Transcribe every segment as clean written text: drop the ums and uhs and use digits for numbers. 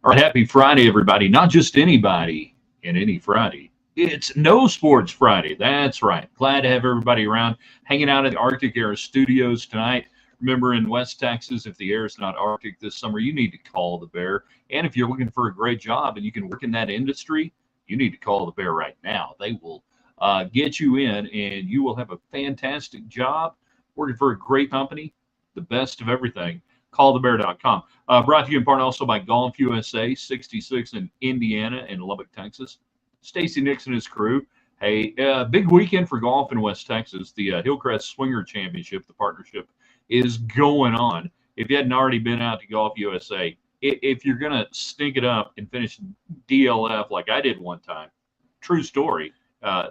All right, happy Friday, everybody. Not just anybody and any Friday. It's No Sports Friday. That's right. Glad to have everybody around hanging out at the Arctic Air Studios tonight. Remember, in West Texas, if the air is not Arctic this summer, you need to call the Bear. And if you're looking for a great job and you can work in that industry, you need to call the Bear right now. They will get you in and you will have a fantastic job working for a great company, the best of everything. Callthebear.com. Brought to you in part also by Golf USA 66 in Indiana and Lubbock, Texas. Stacy Nixon and his crew. Hey, big weekend for golf in West Texas. The Hillcrest Swinger Championship, the partnership, is going on. If you hadn't already been out to Golf USA, if you're going to stink it up and finish DLF like I did one time, true story,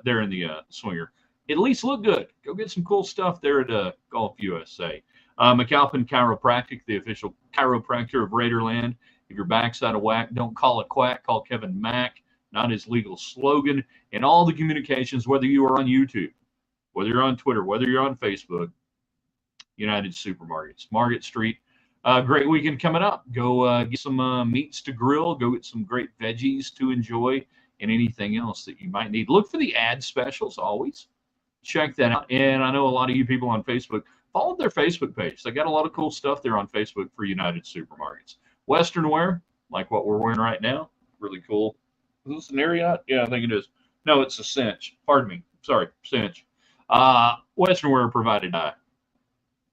there in the Swinger, at least look good. Go get some cool stuff there at Golf USA. McAlpin Chiropractic, the official chiropractor of Raiderland. If your back's out of whack, don't call a quack. Call Kevin Mack, not his legal slogan. And all the communications, whether you are on YouTube, whether you're on Twitter, whether you're on Facebook, United Supermarkets, Market Street. Great weekend coming up. Go get some meats to grill. Go get some great veggies to enjoy and anything else that you might need. Look for the ad specials always. Check that out. And I know a lot of you people on Facebook, follow their Facebook page. They got a lot of cool stuff there on Facebook for United Supermarkets. Western wear, like what we're wearing right now, really cool. Is this an Ariat? Yeah, I think it is. No, it's a cinch. Pardon me. Sorry, cinch. Western wear provided by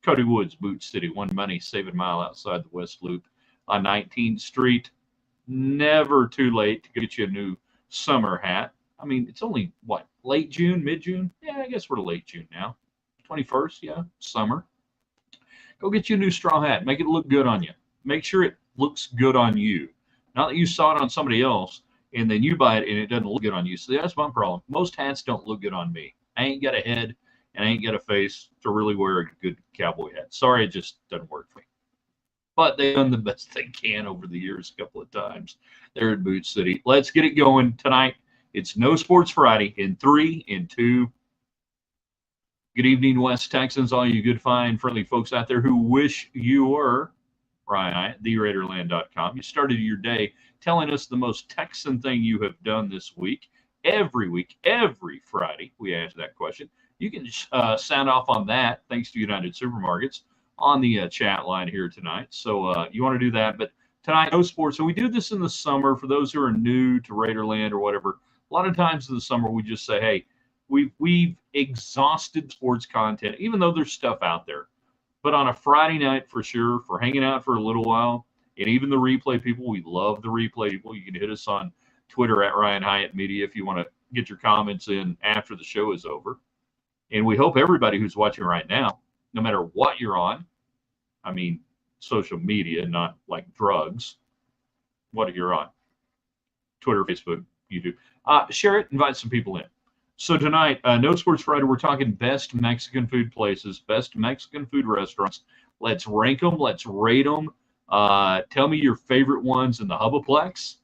Cody Woods, Boot City, One Money, Saving Mile outside the West Loop on 19th Street. Never too late to get you a new summer hat. I mean, it's only, what, late June, mid-June? Yeah, I guess we're to late June now. 21st, yeah, summer. Go get you a new straw hat. Make it look good on you. Make sure it looks good on you. Not that you saw it on somebody else and then you buy it and it doesn't look good on you. So that's my problem. Most hats don't look good on me. I ain't got a head and I ain't got a face to really wear a good cowboy hat. Sorry, it just doesn't work for me. But they've done the best they can over the years a couple of times. They're in Boot City. Let's get it going tonight. It's No Sports Friday in 3, in 2. Good evening, West Texans, all you good, fine, friendly folks out there who wish you were Ryan at theraiderland.com. You started your day telling us the most Texan thing you have done this week. Every Friday, we ask that question. You can sound off on that, thanks to United Supermarkets, on the chat line here tonight. So you want to do that. But tonight, no sports. So we do this in the summer for those who are new to Raiderland or whatever. A lot of times in the summer, we just say, hey, we've exhausted sports content, even though there's stuff out there. But on a Friday night, for sure, for hanging out for a little while, and even the replay people, we love the replay people. You can hit us on Twitter at Ryan Hyatt Media if you want to get your comments in after the show is over. And we hope everybody who's watching right now, no matter what you're on, I mean, social media, not like drugs, what you're on, Twitter, Facebook, YouTube, share it, invite some people in. So tonight, No Sports Friday, we're talking best Mexican food places, best Mexican food restaurants. Let's rank them. Let's rate them. Tell me your favorite ones in the Hubaplex,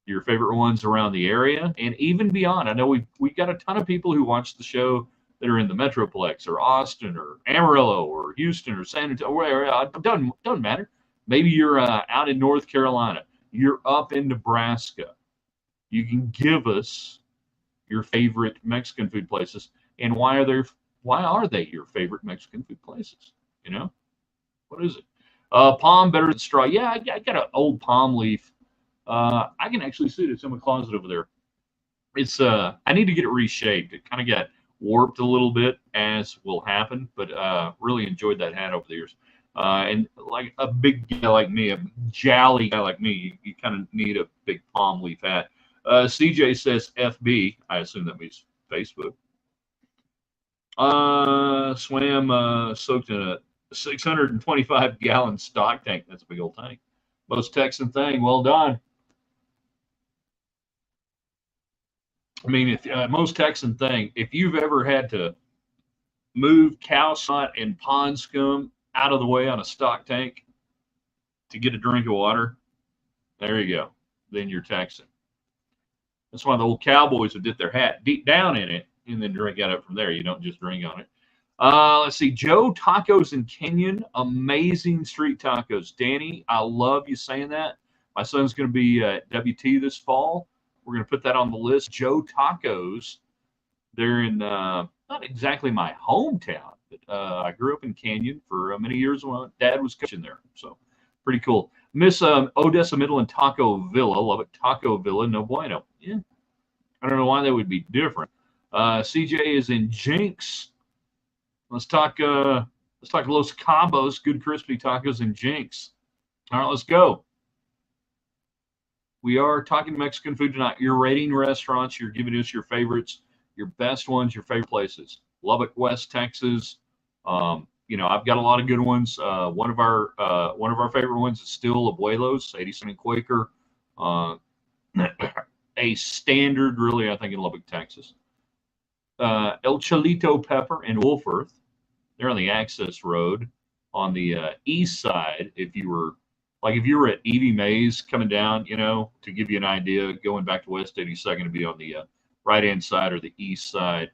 your favorite ones around the area, and even beyond. I know we got a ton of people who watch the show that are in the Metroplex or Austin or Amarillo or Houston or San Antonio, wherever. Doesn't matter. Maybe you're out in North Carolina. You're up in Nebraska. You can give us your favorite Mexican food places, and why are they your favorite Mexican food places? You know, what is it? Palm better than straw. Yeah, I got an old palm leaf. I can actually see it. It's in my closet over there. It's I need to get it reshaped. It kind of got warped a little bit, as will happen, but really enjoyed that hat over the years. And like a big guy like me, a jolly guy like me, you kind of need a big palm leaf hat. CJ says FB. I assume that means Facebook. Swam soaked in a 625-gallon stock tank. That's a big old tank. Most Texan thing. Well done. I mean, if most Texan thing, if you've ever had to move cow snot and pond scum out of the way on a stock tank to get a drink of water, there you go. Then you're Texan. That's why the old cowboys would dip their hat deep down in it and then drink out of it from there. You don't just drink on it. Let's see. Joe Tacos in Kenyon. Amazing street tacos. Danny, I love you saying that. My son's going to be at WT this fall. We're going to put that on the list. Joe Tacos. They're in not exactly my hometown, but I grew up in Canyon for many years when Dad was coaching there. So pretty cool. Miss Odessa Middle and Taco Villa. Love it. Taco Villa, no bueno. Yeah. I don't know why that would be different. CJ is in Jinx. Let's talk Los Cabos, good crispy tacos in Jinx. All right, let's go. We are talking Mexican food tonight. You're rating restaurants. You're giving us your favorites, your best ones, your favorite places. Lubbock, West Texas. I've got a lot of good ones. One of our favorite ones is still Abuelos, 87 Quaker. A standard, really, I think, in Lubbock, Texas. El Cholito Pepper in Wolfforth. They're on the access road on the east side. If you were at Evie Mays coming down, to give you an idea, going back to West 82nd to be on the right-hand side or the east side.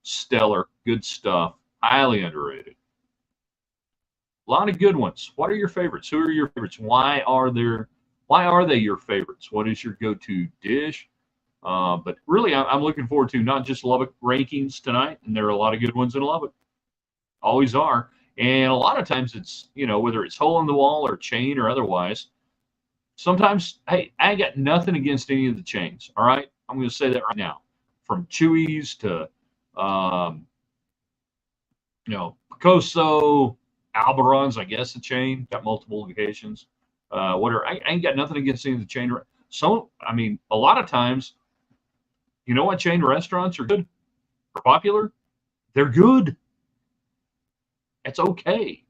Stellar, good stuff, highly underrated. A lot of good ones. What are your favorites? Who are your favorites? Why are they your favorites? What is your go-to dish? But really, I'm looking forward to not just Lubbock rankings tonight, and there are a lot of good ones in Lubbock. Always are. And a lot of times it's, whether it's hole in the wall or chain or otherwise, sometimes, hey, I got nothing against any of the chains. All right. I'm going to say that right now. From Chewy's to, Picoso, Albaron's, I guess, a chain, got multiple locations. Whatever. I ain't got nothing against any of the chain. So, a lot of times, you know what chain restaurants are good or popular? They're good. It's okay.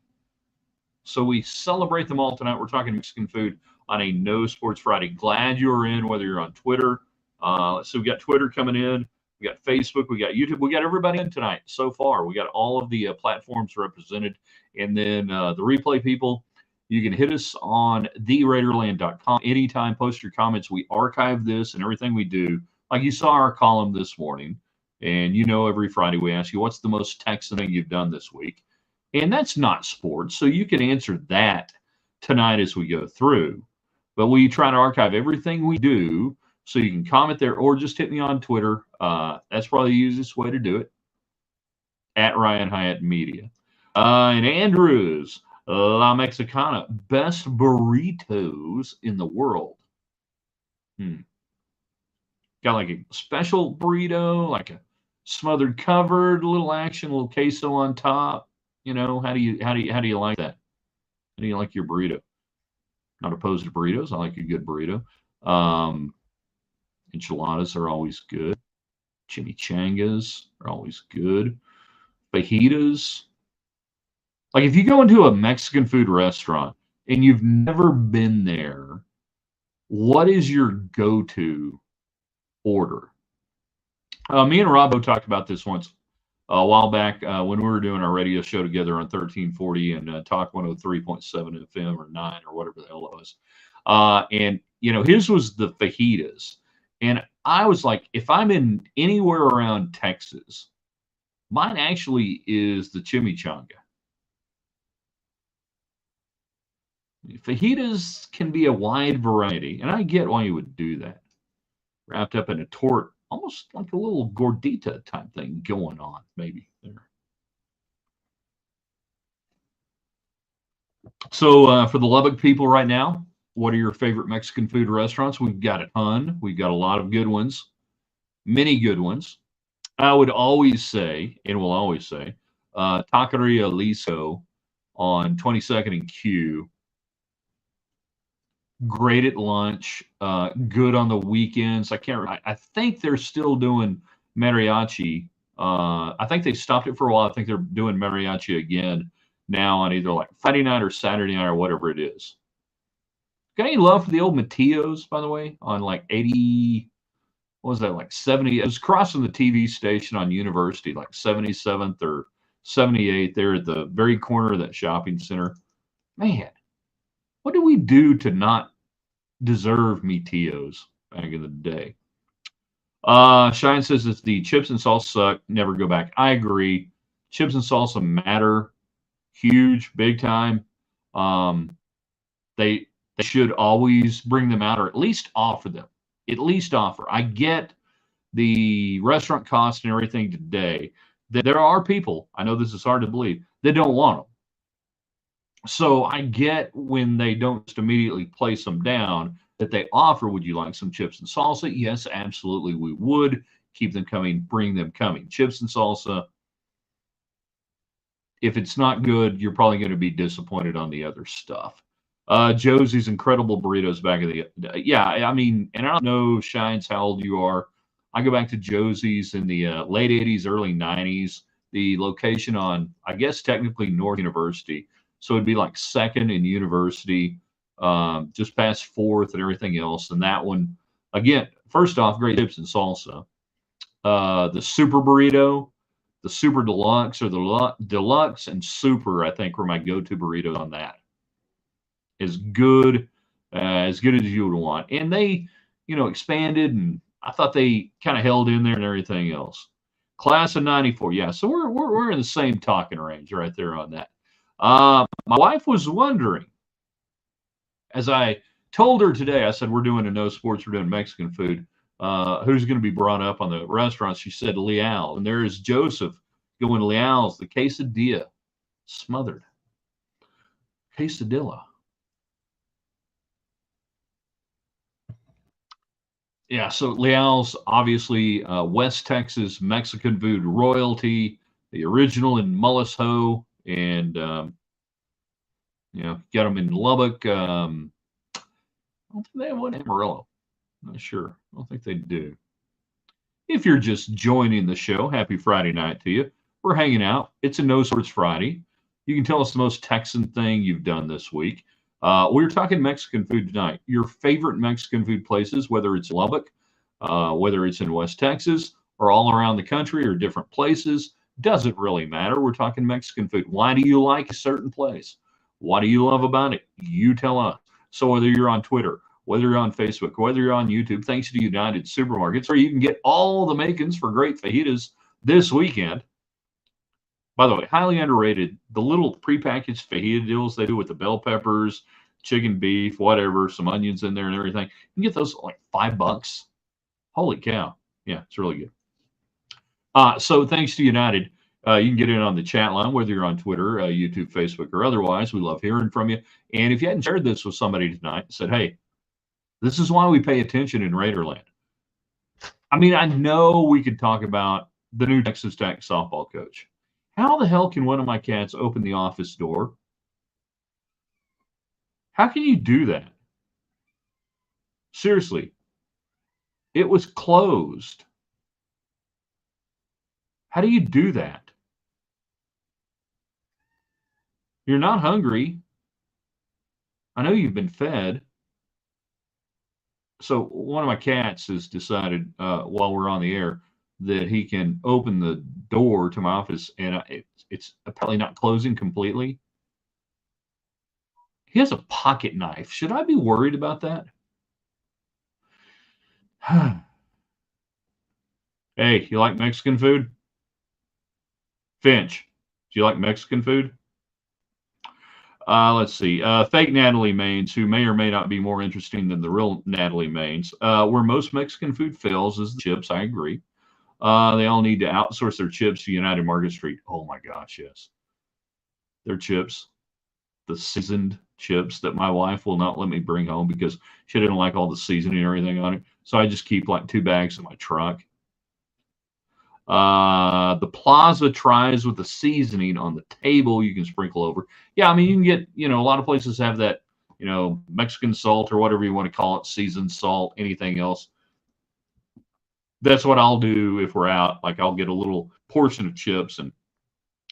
So we celebrate them all tonight. We're talking Mexican food on a No Sports Friday. Glad you're in, whether you're on Twitter. So we got Twitter coming in. We got Facebook. We got YouTube. We got everybody in tonight so far. We got all of the platforms represented. And then the replay people, you can hit us on theraiderland.com anytime. Post your comments. We archive this and everything we do. Like you saw our column this morning. And every Friday we ask you, what's the most Texan thing you've done this week? And that's not sports, so you can answer that tonight as we go through. But we try to archive everything we do, so you can comment there or just hit me on Twitter. That's probably the easiest way to do it, at Ryan Hyatt Media. And Andrews, La Mexicana, best burritos in the world. Got like a special burrito, like a smothered covered, little action, little queso on top. How do you like that? How do you like your burrito? Not opposed to burritos. I like a good burrito. Enchiladas are always good. Chimichangas are always good. Fajitas. Like if you go into a Mexican food restaurant and you've never been there, what is your go-to order? Me and Robbo talked about this once. A while back when we were doing our radio show together on 1340 and Talk 103.7 FM or 9 or whatever the hell it was. And his was the fajitas. And I was like, if I'm in anywhere around Texas, mine actually is the chimichanga. Fajitas can be a wide variety, and I get why you would do that. Wrapped up in a torte. Almost like a little gordita type thing going on, maybe there. So for the Lubbock people right now, what are your favorite Mexican food restaurants? We've got a ton. We've got a lot of good ones, many good ones. I would always say, and will always say, Taqueria Liso on 22nd and Q. Great at lunch, good on the weekends. I think they're still doing mariachi. I think they stopped it for a while. I think they're doing mariachi again now on either like Friday night or Saturday night or whatever it is. Got any love for the old Matios, by the way, on like 80, what was that, like 70? It was crossing the TV station on University, like 77th or 78th there at the very corner of that shopping center. Man, what do we do to not deserve Matios back in the day? Shine says it's the chips and salsa suck, never go back. I agree. Chips and salsa matter, huge, big time. They should always bring them out or at least offer them. At least offer. I get the restaurant cost and everything today. There are people, I know this is hard to believe, that don't want them. So I get when they don't just immediately place them down that they offer, would you like some chips and salsa? Yes, absolutely, we would. Keep them coming, bring them coming. Chips and salsa, if it's not good, you're probably going to be disappointed on the other stuff. Josie's incredible burritos back in the yeah. I mean, and I don't know, Shines, how old you are. I go back to Josie's in the late '80s, early '90s. The location on, I guess, technically North University, so it'd be like Second and University, just past Fourth and everything else. And that one, again, first off, great chips and salsa. The super burrito, the super deluxe, or the deluxe and super, I think, were my go-to burritos on that. As good as you would want. And they, expanded, and I thought they kind of held in there and everything else. Class of '94, yeah. So we're in the same talking range right there on that. My wife was wondering, as I told her today, I said we're doing a no sports, we're doing Mexican food. Who's going to be brought up on the restaurant? She said Leal, and there is Joseph going Leal's, the quesadilla, smothered quesadilla. Yeah, so Leal's obviously West Texas Mexican food royalty, the original in Mullis Ho, and got them in Lubbock. I don't think they have one in Amarillo. Not sure. I don't think they do. If you're just joining the show, happy Friday night to you. We're hanging out. It's a No Sports Friday. You can tell us the most Texan thing you've done this week. We're talking Mexican food tonight. Your favorite Mexican food places, whether it's Lubbock, whether it's in West Texas, or all around the country, or different places, doesn't really matter. We're talking Mexican food. Why do you like a certain place? What do you love about it? You tell us. So whether you're on Twitter, whether you're on Facebook, whether you're on YouTube, thanks to United Supermarkets, where you can get all the makings for great fajitas this weekend. By the way, highly underrated. The little prepackaged fajita deals they do with the bell peppers, chicken, beef, whatever, some onions in there and everything. You can get those like $5. Holy cow. Yeah, it's really good. So thanks to United, you can get in on the chat line, whether you're on Twitter, YouTube, Facebook, or otherwise. We love hearing from you. And if you hadn't shared this with somebody tonight, said, hey, this is why we pay attention in Raiderland. I mean, I know we could talk about the new Texas Tech softball coach. How the hell can one of my cats open the office door? How can you do that? Seriously, it was closed. How do you do that? You're not hungry. I know you've been fed. So one of my cats has decided while we're on the air that he can open the door to my office, and it's apparently not closing completely. He has a pocket knife. Should I be worried about that? Hey, you like Mexican food? Finch, do you like Mexican food? Let's see. Fake Natalie Maines, who may or may not be more interesting than the real Natalie Maines. Where most Mexican food fails is the chips. I agree. They all need to outsource their chips to United Market Street. Oh my gosh, yes. Their chips, the seasoned chips that my wife will not let me bring home because she didn't like all the seasoning and everything on it. So I just keep like 2 bags in my truck. The Plaza tries with the seasoning on the table you can sprinkle over. Yeah, I mean, you can get, a lot of places have that, Mexican salt or whatever you want to call it, seasoned salt, anything else. That's what I'll do if we're out. Like I'll get a little portion of chips, and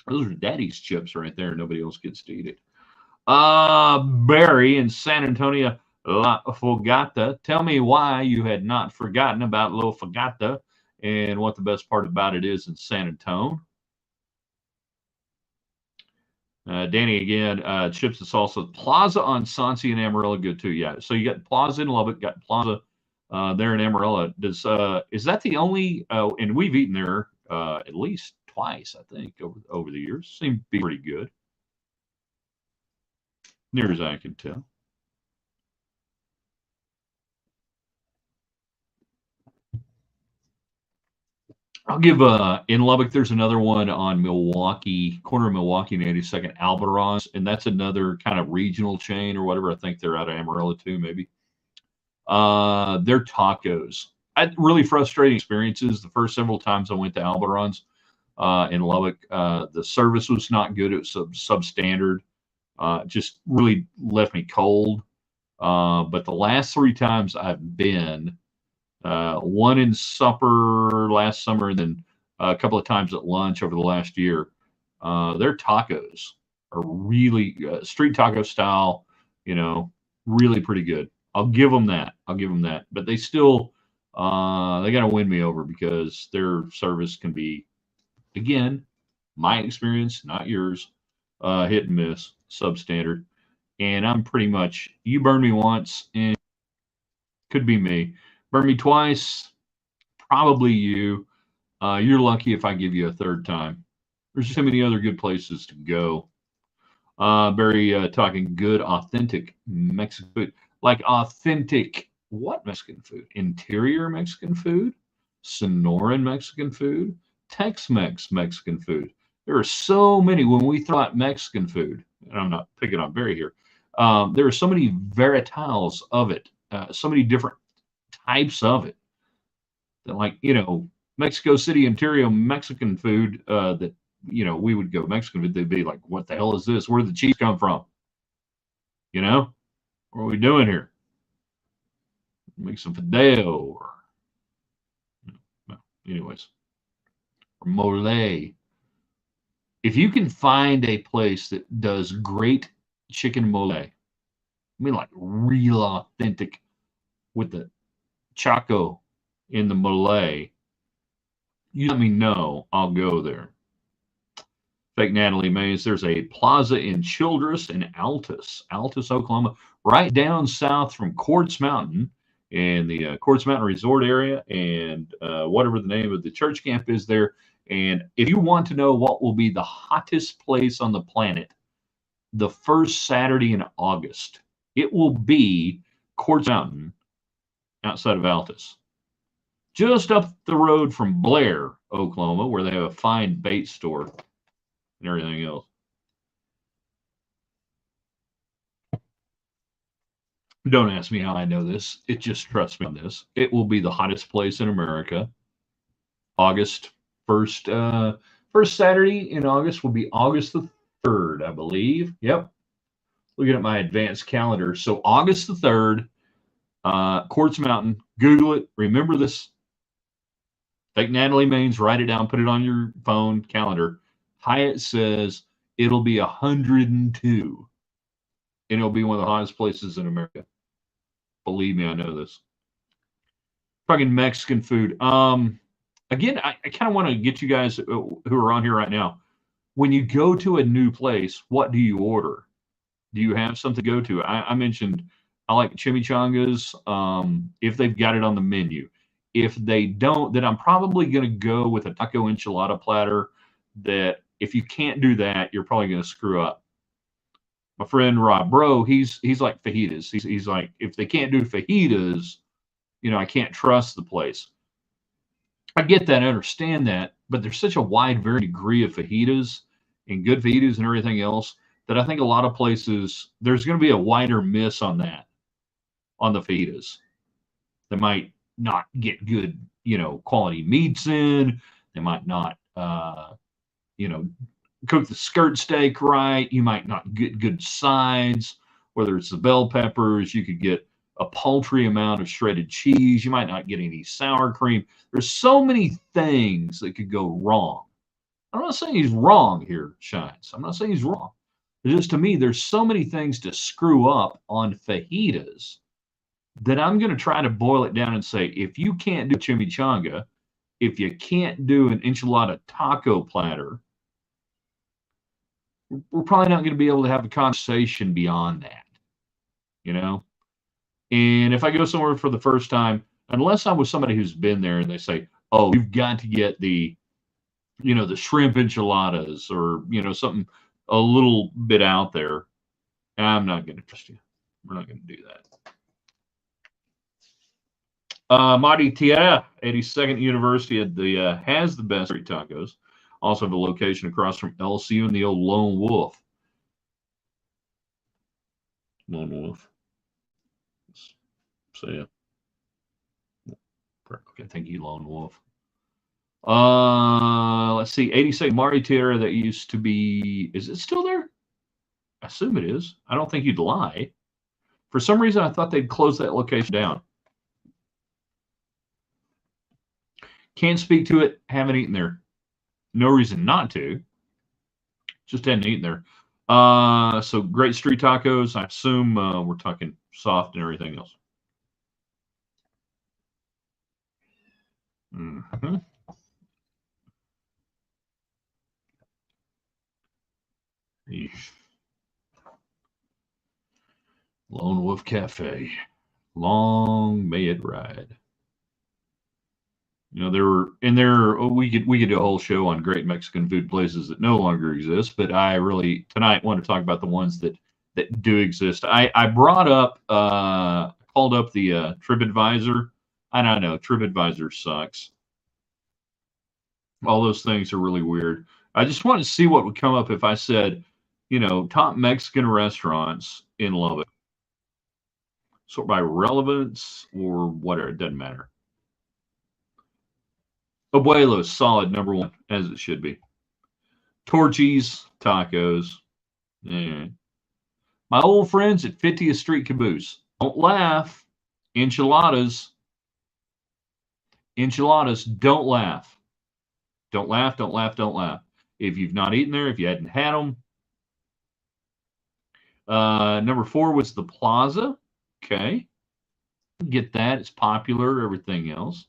those are daddy's chips right there. Nobody else gets to eat it. Barry in San Antonio, La Fogata. Tell me why you had not forgotten about La Fogata and what the best part about it is in San Antonio. Danny again, chips and salsa. Plaza on Sansi and Amarillo good too. Yeah. So you got Plaza in Lubbock, got Plaza there in Amarillo. Is that the only? And we've eaten there at least twice, I think, over the years. Seemed to be pretty good, near as I can tell. I'll give in Lubbock. There's another one on Milwaukee, corner of Milwaukee and 82nd Albaron's, and that's another kind of regional chain or whatever. I think they're out of Amarillo too, maybe. Their tacos. I had really frustrating experiences the first several times I went to Albaron's in Lubbock. The service was not good. It was substandard. Just really left me cold. But the last three times I've been, one in supper last summer, and then a couple of times at lunch over the last year. Their tacos are really street taco style, you know, really pretty good. I'll give them that. I'll give them that. But they still, they got to win me over because their service can be, again, my experience, not yours, hit and miss, substandard. And I'm pretty much, you burn me once, and could be me. Burn me twice, probably you. You're lucky if I give you a third time. There's so many other good places to go. Barry talking good, authentic Mexican food. Like authentic what Mexican food? Interior Mexican food? Sonoran Mexican food? Tex-Mex Mexican food. There are so many when we throw out Mexican food, and I'm not picking on Barry here. There are so many varietals of it, so many different types of it. That like, Mexico City Interior Mexican food that we would go Mexican food, they'd be like, what the hell is this? Where did the cheese come from? What are we doing here? Make some fideo or well, anyways, or mole. If you can find a place that does great chicken mole, I mean like real authentic with the Chaco in the mole, you let me know. I'll go there. Fake Natalie Mays, there's a plaza in Childress and Altus, Oklahoma, right down south from Quartz Mountain in the Quartz Mountain Resort area and whatever the name of the church camp is there. And if you want to know what will be the hottest place on the planet, the first Saturday in August, it will be Quartz Mountain outside of Altus. Just up the road from Blair, Oklahoma, where they have a fine bait store and everything else. Don't ask me how I know this. It just trust me on this. It will be the hottest place in America. August 1st, first Saturday in August will be August the 3rd, I believe. Yep. Looking at my advanced calendar. So August the 3rd, Quartz Mountain. Google it. Remember this. Take Natalie Maines, write it down, put it on your phone calendar. Hyatt says it'll be 102, and it'll be one of the hottest places in America. Believe me, I know this. Fucking Mexican food. Again, I kind of want to get you guys who are on here right now. When you go to a new place, what do you order? Do you have something to go to? I mentioned I like chimichangas if they've got it on the menu. If they don't, then I'm probably going to go with a taco enchilada platter that if you can't do that, you're probably going to screw up. My friend Rob Bro, he's like fajitas. He's like, if they can't do fajitas, I can't trust the place. I get that, I understand that, but there's such a wide very degree of fajitas and good fajitas and everything else that I think a lot of places there's going to be a wider miss on that, on the fajitas. They might not get good, quality meats in. They might not, cook the skirt steak right. You might not get good sides, whether it's the bell peppers. You could get a paltry amount of shredded cheese. You might not get any sour cream. There's so many things that could go wrong. I'm not saying he's wrong here, Shines. I'm not saying he's wrong. It's just to me, there's so many things to screw up on fajitas that I'm going to try to boil it down and say, if you can't do chimichanga, if you can't do an enchilada taco platter, we're probably not going to be able to have a conversation beyond that, And if I go somewhere for the first time, unless I'm with somebody who's been there and they say, oh, you've got to get the shrimp enchiladas or, something a little bit out there, I'm not going to trust you. We're not going to do that. Marty Tierra, 82nd University has the best street tacos. Also have a location across from LCU and the old Lone Wolf. Lone Wolf. So yeah. Okay, thank you, Lone Wolf. Let's see, 82nd Marty Tierra that used to be. Is it still there? I assume it is. I don't think you'd lie. For some reason, I thought they'd close that location down. Can't speak to it. Haven't eaten there. No reason not to. Just hadn't eaten there. So great street tacos. I assume we're talking soft and everything else. Mm-hmm. Lone Wolf Cafe. Long may it ride. You know, we could do a whole show on great Mexican food places that no longer exist, but I really tonight want to talk about the ones that do exist. I brought up called up the TripAdvisor. I don't know, TripAdvisor sucks. All those things are really weird. I just wanted to see what would come up if I said, top Mexican restaurants in Lubbock. Sort by relevance or whatever, it doesn't matter. Abuelos, solid number one, as it should be. Torchy's, tacos. Yeah. My old friends at 50th Street Caboose. Don't laugh. Enchiladas. Enchiladas, don't laugh. Don't laugh, don't laugh, don't laugh. If you've not eaten there, if you hadn't had them. Number 4 was the Plaza. Okay. Get that. It's popular, everything else.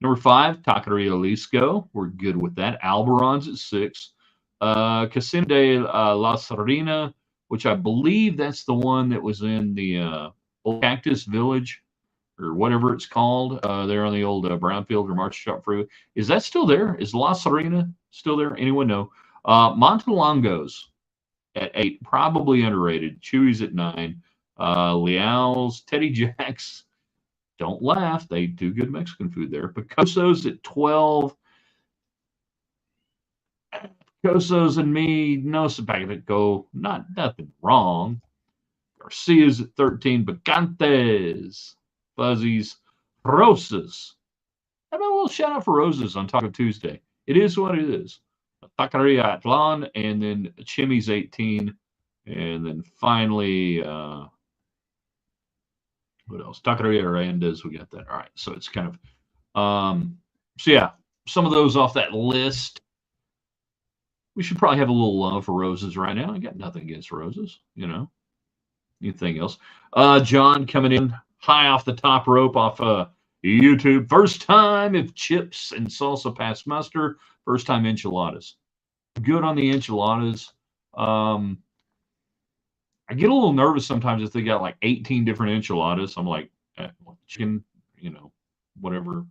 Number 5, Taqueria Lisco. We're good with that. Albaron's at 6. Casino de La Serena, which I believe that's the one that was in the old Cactus Village or whatever it's called. There on the old Brownfield or March Shop Freeway. Is that still there? Is La Serena still there? Anyone know? Montelongo's at 8, probably underrated. Chewy's at 9. Leal's, Teddy Jack's. Don't laugh. They do good Mexican food there. Picosso's at 12. Picosso's and me, no Sabago. Nothing wrong. Garcia's at 13. Bacantes. Fuzzies. Rosas. How about a little shout out for Rosas on Taco Tuesday? It is what it is. Taqueria Atlan, and then Chimmy's 18. And then finally, what else? Taqueria Arandas, we got that. All right, so it's kind of, so yeah, some of those off that list. We should probably have a little love for Roses right now. I got nothing against Roses, Anything else? John coming in high off the top rope off YouTube. First time if chips and salsa pass muster. First time enchiladas. Good on the enchiladas. I get a little nervous sometimes if they got like 18 different enchiladas. I'm like, chicken, whatever.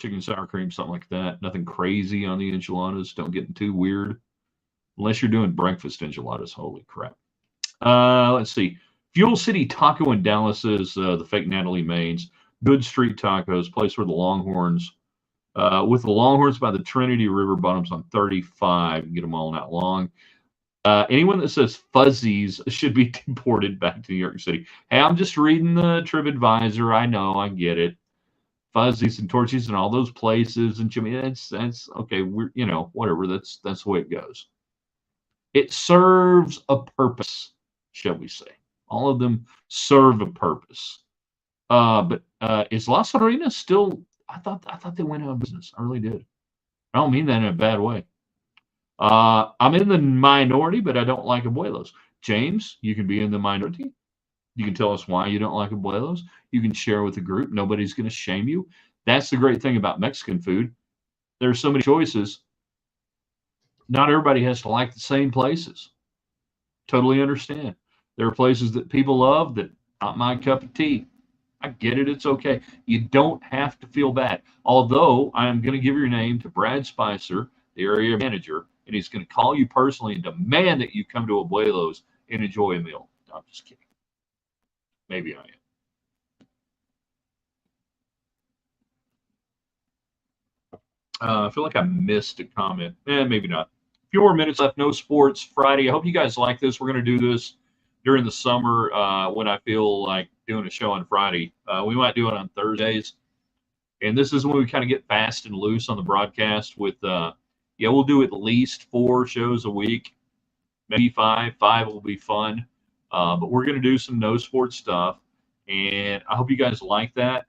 Chicken sour cream, something like that. Nothing crazy on the enchiladas. Don't get too weird. Unless you're doing breakfast enchiladas. Holy crap. Let's see. Fuel City Taco in Dallas is the fake Natalie Maines. Good street tacos. Place where the Longhorns, with the Longhorns by the Trinity River Bottoms on 35. Get them all not long. Anyone that says Fuzzies should be deported back to New York City. Hey, I'm just reading the TripAdvisor. I know, I get it. Fuzzies and Torchies and all those places and Jimmy. That's okay. We're whatever. That's the way it goes. It serves a purpose, shall we say? All of them serve a purpose. But is La Serena still? I thought they went out of business. I really did. I don't mean that in a bad way. I'm in the minority, but I don't like Abuelos. James, you can be in the minority. You can tell us why you don't like Abuelos. You can share with the group. Nobody's going to shame you. That's the great thing about Mexican food. There's so many choices. Not everybody has to like the same places. Totally understand. There are places that people love that not my cup of tea. I get it. It's okay. You don't have to feel bad. Although I am going to give your name to Brad Spicer, the area manager, and he's going to call you personally and demand that you come to Abuelos and enjoy a meal. No, I'm just kidding. Maybe I am. I feel like I missed a comment. Maybe not. A few more minutes left. No sports Friday. I hope you guys like this. We're going to do this during the summer when I feel like doing a show on Friday. We might do it on Thursdays. And this is when we kind of get fast and loose on the broadcast with, yeah, we'll do at least 4 shows a week, maybe 5. 5 will be fun. But we're going to do some no sports stuff. And I hope you guys like that.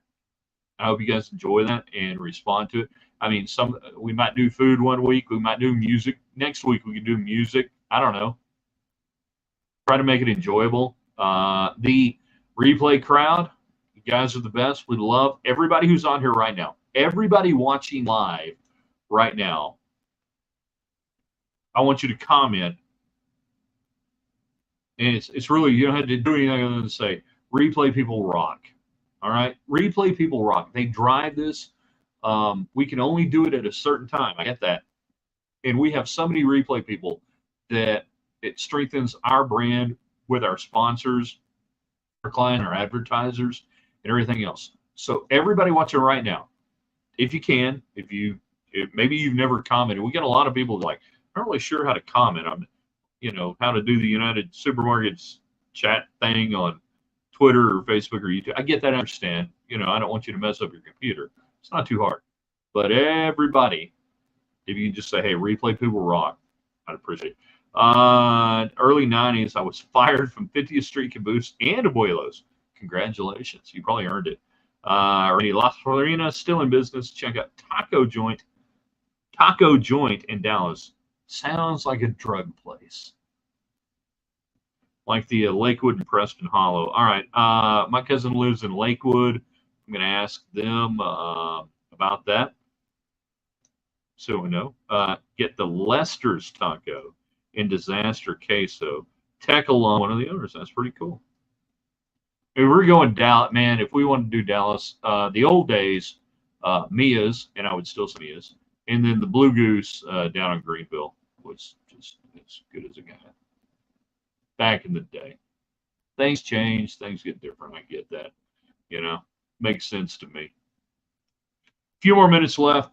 I hope you guys enjoy that and respond to it. I mean, some we might do food one week, we might do music next week. We can do music. I don't know. Try to make it enjoyable. The replay crowd, you guys are the best. We love everybody who's on here right now. Everybody watching live right now. I want you to comment, and it's really you don't have to do anything other than say replay people rock. All right, replay people rock. They drive this. We can only do it at a certain time. I get that. And we have so many replay people that it strengthens our brand with our sponsors, our client, our advertisers, and everything else. So everybody watching right now, if you can, if maybe you've never commented, we get a lot of people like, I'm not really sure how to comment on, how to do the United Supermarkets chat thing on Twitter or Facebook or YouTube. I get that. I understand. I don't want you to mess up your computer. It's not too hard. But everybody, if you can just say, hey, replay people rock, I'd appreciate it. Early 90s, I was fired from 50th Street Caboose and Abuelos. Congratulations. You probably earned it. Randy Las Florinas, still in business. Check out Taco Joint. Taco Joint in Dallas. Sounds like a drug place. Like the Lakewood and Preston Hollow. All right. My cousin lives in Lakewood. I'm going to ask them about that. So we know. Get the Lester's Taco in Disaster Queso. Tech along one of the owners. That's pretty cool. If we're going Dallas, man, if we want to do Dallas, the old days, Mia's, and I would still say Mia's, and then the Blue Goose down in Greenville was just as good as it got. Back in the day. Things change, things get different. I get that. Makes sense to me. A few more minutes left.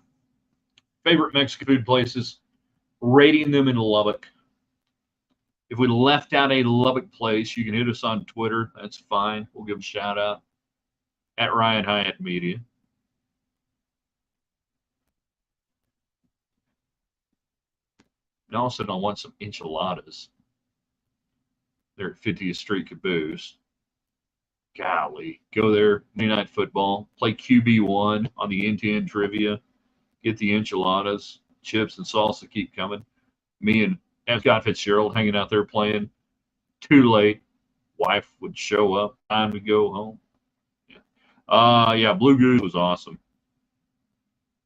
Favorite Mexican food places, rating them in Lubbock. If we left out a Lubbock place, you can hit us on Twitter. That's fine. We'll give a shout out at Ryan Hyatt Media. And also, I want some enchiladas. They're at 50th Street Caboose. Golly, go there, Monday Night Football, play QB1 on the NTN trivia, get the enchiladas, chips and salsa keep coming. Me and Scott Fitzgerald hanging out there playing. Too late. Wife would show up. Time to go home. Yeah, Blue Goose was awesome.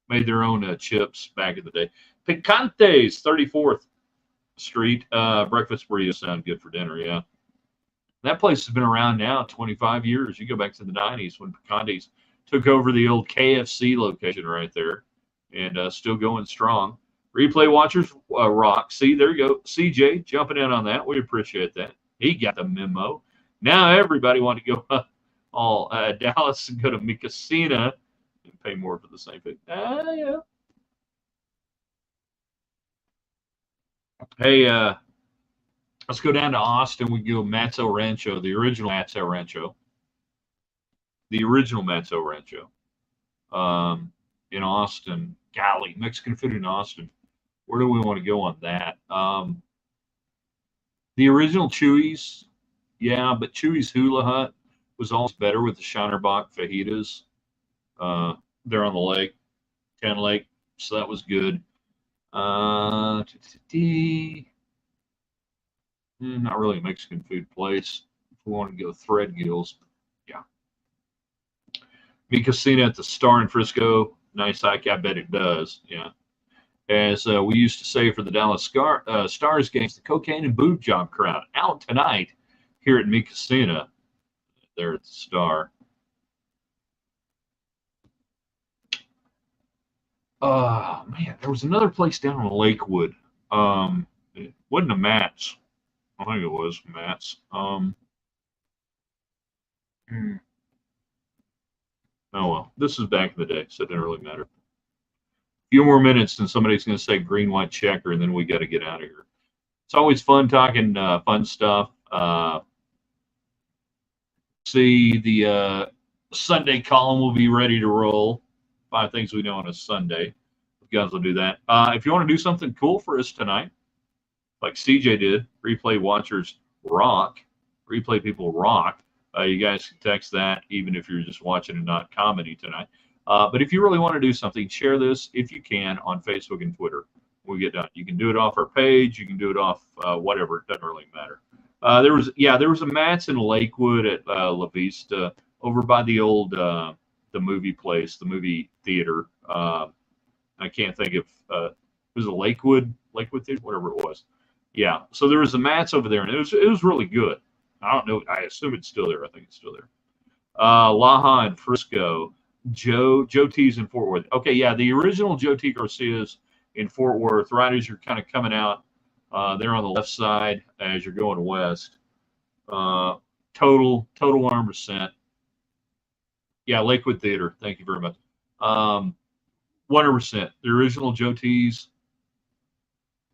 Made their own chips back in the day. Picante's, 34th Street. Breakfast burritos sound good for dinner, yeah. That place has been around now 25 years. You go back to the 90s when Picante's took over the old KFC location right there and still going strong. Replay watchers rock. See, there you go. CJ jumping in on that. We appreciate that. He got the memo. Now everybody want to go all Dallas and go to Mi Casina and pay more for the same thing. Yeah. Hey, let's go down to Austin. We go Matt's El Rancho, the original Matt's El Rancho. The original Matt's El Rancho in Austin. Golly, Mexican food in Austin. Where do we want to go on that? The original Chewy's, yeah, but Chewy's Hula Hut was always better with the Shinerbach fajitas. They're on the lake, 10 Lake, so that was good. Not really a Mexican food place. If we want to go Threadgills, yeah. Mi Casina at the Star in Frisco, nice hike. I bet it does, yeah. As we used to say for the Dallas Stars games, the cocaine and boob job crowd out tonight here at Mi Casina. There at the Star. Man, there was another place down in Lakewood. It wasn't a Matt's. I think it was Matt's. Oh well, this is back in the day, so it didn't really matter. few more minutes and somebody's going to say green, white checker, and then we got to get out of here. It's always fun talking fun stuff. See, the Sunday column will be ready to roll. 5 things we know on a Sunday. You guys will do that. If you want to do something cool for us tonight, like CJ did, replay watchers rock, replay people rock. You guys can text that even if you're just watching and not commenting tonight. But if you really want to do something, share this if you can on Facebook and Twitter. When we get done, you can do it off our page. You can do it off whatever. It doesn't really matter. There was a Matt's in Lakewood at La Vista over by the old the movie place, the movie theater. I can't think of was it Lakewood Theater, whatever it was. Yeah, so there was the mats over there, and it was really good. I don't know. I assume it's still there. I think it's still there. Laha in Frisco, Joe T's in Fort Worth. Okay, yeah, the original Joe T Garcia's in Fort Worth. Right as you're kind of coming out, there on the left side as you're going west. Total 100%. Yeah, Lakewood Theater. Thank you very much. 100%. The original Joe T's.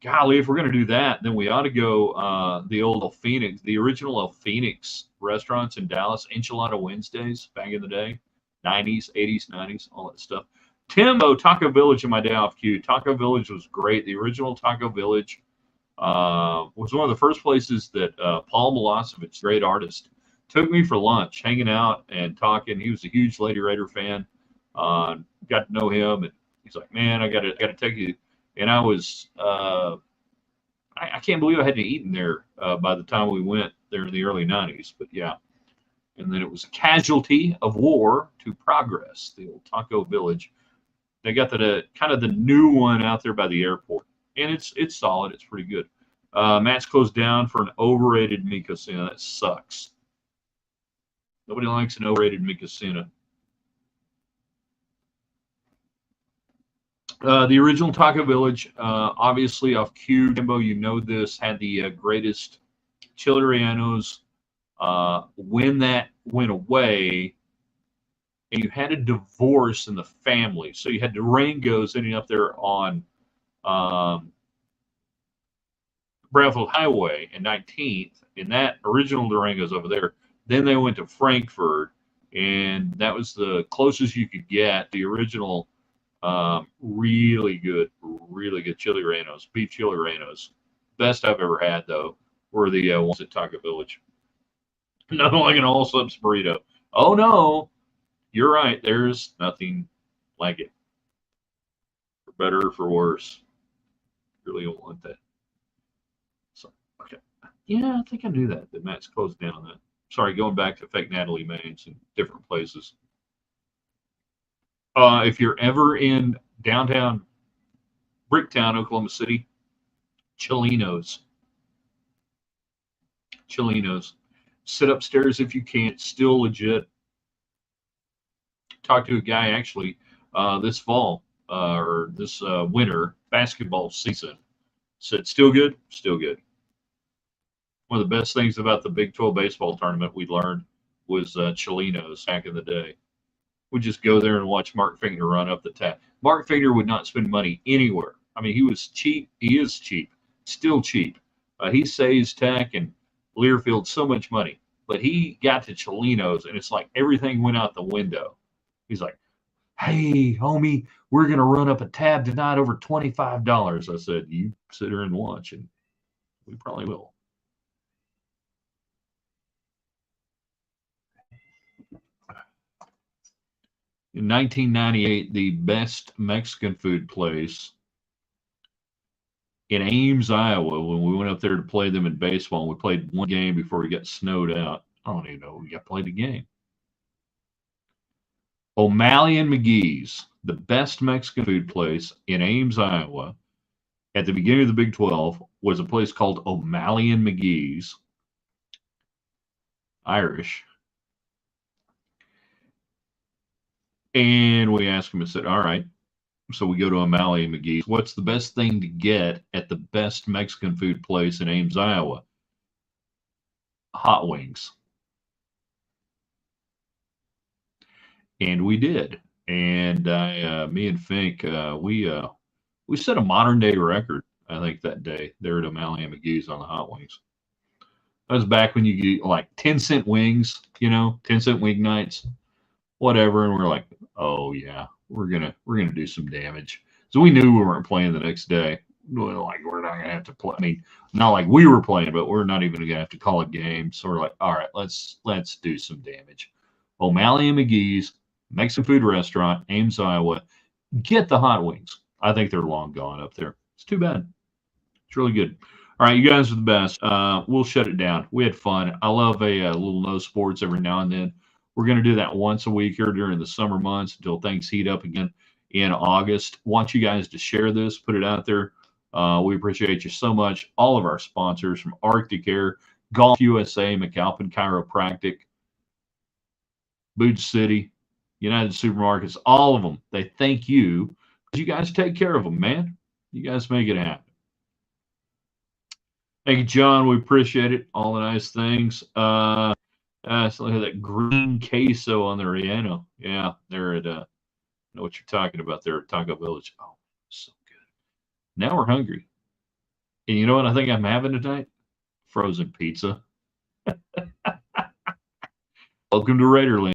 Golly, if we're going to do that, then we ought to go the old El Phoenix, the original El Phoenix restaurants in Dallas, Enchilada Wednesdays back in the day, 90s, 80s, 90s, all that stuff. Timbo, Taco Village in my day off cue. Taco Village was great. The original Taco Village was one of the first places that Paul Milosevic, great artist, took me for lunch, hanging out and talking. He was a huge Lady Raider fan. Got to know him, and he's like, "Man, I got to take you." And I was, I can't believe I hadn't eaten there by the time we went there in the early 90s. But yeah, and then it was a casualty of war to progress, the old Taco Village. They got the kind of the new one out there by the airport, and it's solid. It's pretty good. Matt's closed down for an overrated Mi Cocina. That sucks. Nobody likes an overrated Mi Cocina. The original Taco Village, obviously off cue, Jimbo, you know this, had the greatest chili rellenos. When that went away, and you had a divorce in the family, so you had Durangos ending up there on Bradfield Highway and 19th, and that original Durangos over there. Then they went to Frankfurt, and that was the closest you could get. The original. Really good chili rellenos, beef chili rellenos. Best I've ever had, though, were the ones at Taco Village. Nothing like an all subs burrito. Oh, no, you're right. There's nothing like it. For better or for worse. You really don't want that. So, okay. Yeah, I think I knew that Matt's closed down on that. Sorry, going back to fake Natalie Maines in different places. If you're ever in downtown Bricktown, Oklahoma City, Cholinos. Sit upstairs if you can. It's still legit. Talked to a guy actually this fall or this winter basketball season. Said still good, still good. One of the best things about the Big 12 baseball tournament we learned was Cholinos back in the day. Would just go there and watch Mark Finger run up the tap. Mark Finger would not spend money anywhere. I mean, he was cheap. He is cheap, still cheap. He saves Tech and Learfield so much money, but he got to Cholinos, and it's like everything went out the window. He's like, "Hey, homie, we're gonna run up a tab tonight over $25." I said, "You sit here and watch, and we probably will." In 1998, the best Mexican food place in Ames, Iowa, when we went up there to play them in baseball, we played one game before we got snowed out. I don't even know. We got played a game. O'Malley and McGee's, the best Mexican food place in Ames, Iowa, at the beginning of the Big 12, was a place called O'Malley and McGee's. Irish. And we asked him and said, "All right." So we go to O'Malley and McGee's. What's the best thing to get at the best Mexican food place in Ames, Iowa? Hot wings. And we did. And me and Fink, we set a modern day record, I think, that day there at O'Malley and McGee's on the hot wings. That was back when you get like 10-cent wings, 10-cent wing nights, whatever. And we're like, oh yeah, we're gonna do some damage. So we knew we weren't playing the next day. We're not gonna have to play. I mean, not like we were playing, but we're not even gonna have to call a game. So we're like, all right, let's do some damage. O'Malley and McGee's Mexican food restaurant, Ames, Iowa. Get the hot wings. I think they're long gone up there. It's too bad. It's really good. All right, you guys are the best. We'll shut it down. We had fun. I love a little no sports every now and then. We're going to do that once a week here during the summer months until things heat up again in August. Want you guys to share this, put it out there. We appreciate you so much. All of our sponsors from Arctic Air, Golf USA, McAlpin Chiropractic, Boot City, United Supermarkets, all of them. They thank you because you guys take care of them, man. You guys make it happen. Thank you, John. We appreciate it. All the nice things. So look at that green queso on the Rieno. Yeah, they're at know what you're talking about there at Taco Village. Oh, so good. Now we're hungry. And you know what I think I'm having tonight? Frozen pizza. Welcome to Raiderland.